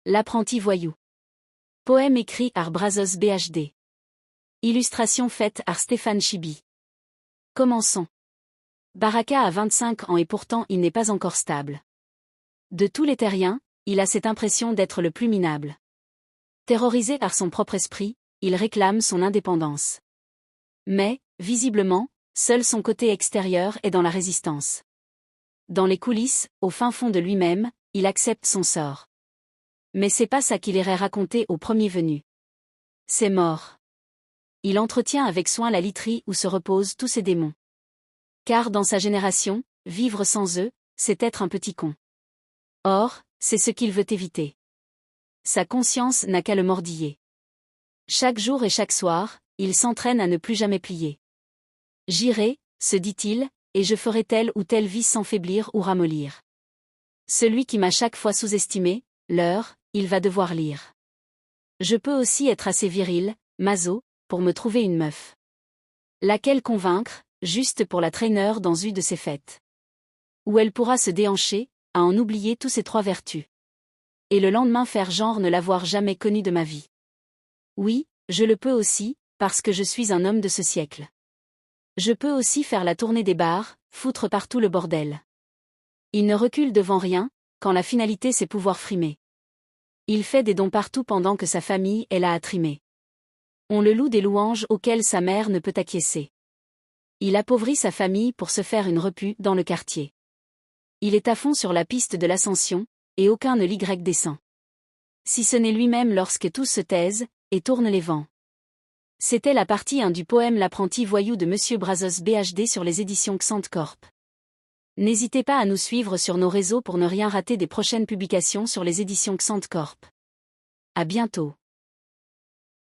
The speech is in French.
L'apprenti voyou. Poème écrit par Brazos BHD. Illustration faite par Stéphane Chibi. Commençons. Baraka a 25 ans et pourtant il n'est pas encore stable. De tous les terriens, il a cette impression d'être le plus minable. Terrorisé par son propre esprit, il réclame son indépendance. Mais, visiblement, seul son côté extérieur est dans la résistance. Dans les coulisses, au fin fond de lui-même, il accepte son sort. Mais c'est pas ça qu'il irait raconter au premier venu. C'est mort. Il entretient avec soin la literie où se reposent tous ses démons. Car dans sa génération, vivre sans eux, c'est être un petit con. Or, c'est ce qu'il veut éviter. Sa conscience n'a qu'à le mordiller. Chaque jour et chaque soir, il s'entraîne à ne plus jamais plier. J'irai, se dit-il, et je ferai telle ou telle vie sans faiblir ou ramollir. Celui qui m'a chaque fois sous-estimé, l'heure, il va devoir lire. Je peux aussi être assez viril, maso, pour me trouver une meuf. Laquelle convaincre, juste pour la traîneur dans une de ses fêtes. Où elle pourra se déhancher, à en oublier tous ses 3 vertus. Et le lendemain faire genre ne l'avoir jamais connue de ma vie. Oui, je le peux aussi, parce que je suis un homme de ce siècle. Je peux aussi faire la tournée des bars, foutre partout le bordel. Il ne recule devant rien, quand la finalité c'est pouvoir frimer. Il fait des dons partout pendant que sa famille est là à trimer. On le loue des louanges auxquelles sa mère ne peut acquiescer. Il appauvrit sa famille pour se faire une repu dans le quartier. Il est à fond sur la piste de l'ascension, et aucun ne l'y descend. Si ce n'est lui-même lorsque tous se taisent, et tournent les vents. C'était la partie 1 du poème L'apprenti voyou de Monsieur Brazos BHD sur les éditions Xant Corp. N'hésitez pas à nous suivre sur nos réseaux pour ne rien rater des prochaines publications sur les éditions Xant Corp. À bientôt.